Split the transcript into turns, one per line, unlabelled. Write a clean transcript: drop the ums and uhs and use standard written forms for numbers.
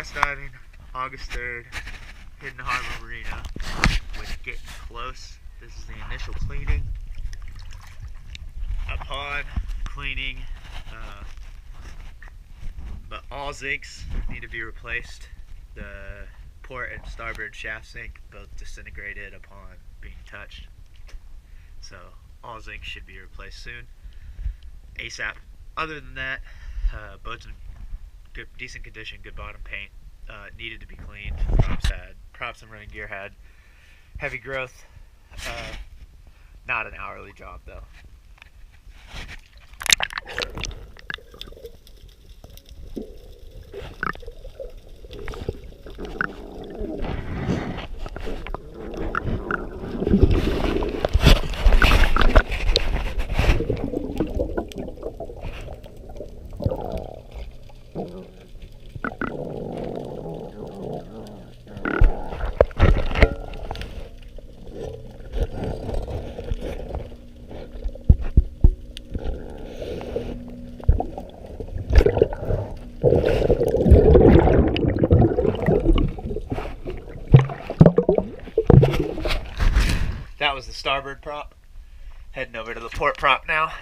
Bass diving, August 3rd, Hidden Harbor Marina with Gettin Close. This is the initial cleaning. Upon cleaning, but all zincs need to be replaced. The port and starboard shaft zinc both disintegrated upon being touched. So all zinc should be replaced soon, ASAP. Other than that, boat's in good, decent condition, good bottom paint. Needed to be cleaned. Props and running gear had heavy growth. Not an hourly job though. That was the starboard prop. Heading over to the port prop now.